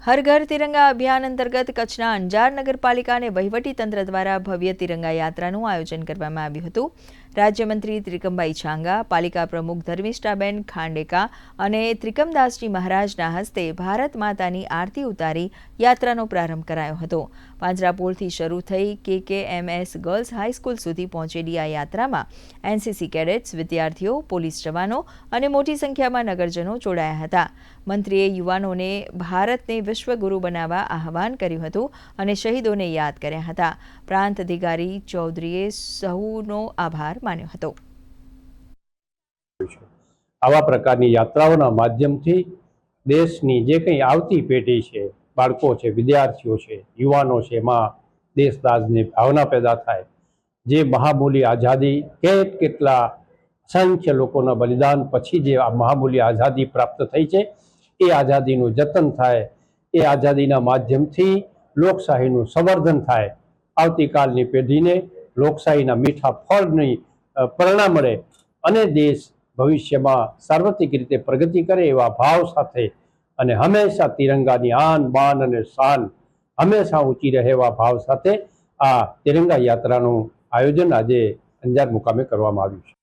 હર ઘર તિરંગા અભિયાન અંતર્ગત કચ્છના અંજાર નગરપાલિકા અને વહીવટીતંત્ર દ્વારા ભવ્ય તિરંગા યાત્રાનું આયોજન કરવામાં આવ્યું હતું। રાજ્યમંત્રી ત્રિકમભાઈ છાંગા, પાલિકા પ્રમુખ ધર્મિષ્ઠાબેન ખાંડેકા અને ત્રિકમદાસજી મહારાજના હસ્તે ભારત માતાની આરતી ઉતારી યાત્રાનો પ્રારંભ કરાયો હતો। પાંજરાપોળથી શરૂ થઈ KKMS ગર્લ્સ હાઈસ્કૂલ સુધી પહોંચેલી આ યાત્રામાં NCC કેડેટ્સ, વિદ્યાર્થીઓ, પોલીસ જવાનો અને મોટી સંખ્યામાં નગરજનો જોડાયા હતા। મંત્રીએ યુવાનોને ભારતને વિશ્વગુરુ બનાવવા આહવાન કર્યું હતું અને શહીદોને યાદ કર્યા હતા। પ્રાંત અધિકારી ચૌધરીએ સૌનો આભાર માન્યો હતો। આવા પ્રકારની યાત્રાઓના માધ્યમથી દેશની જે કંઈ આવતી પેઢી છે, બાળકો છે, વિદ્યાર્થીઓ છે, યુવાનો છે, એમાં દેશદાઝની ભાવના પેદા થાય। જે મહામૂલી આઝાદી કેટલા અસંખ્ય લોકોના બલિદાન પછી જે આ મહામૂલી આઝાદી પ્રાપ્ત થઈ છે, એ આઝાદીનું જતન થાય, એ આઝાદીના માધ્યમથી લોકશાહીનું સંવર્ધન થાય, આવતીકાલની પેઢીને લોકશાહીના મીઠા ફળની પ્રેરણા મળે અને દેશ ભવિષ્યમાં સાર્વત્રિક રીતે પ્રગતિ કરે એવા ભાવ સાથે અને હંમેશા તિરંગાની આન બાન અને શાન હંમેશા ઊંચી રહે એવા ભાવ સાથે આ તિરંગા યાત્રાનું આયોજન આજે અંજાર મુકામે કરવામાં આવ્યું છે।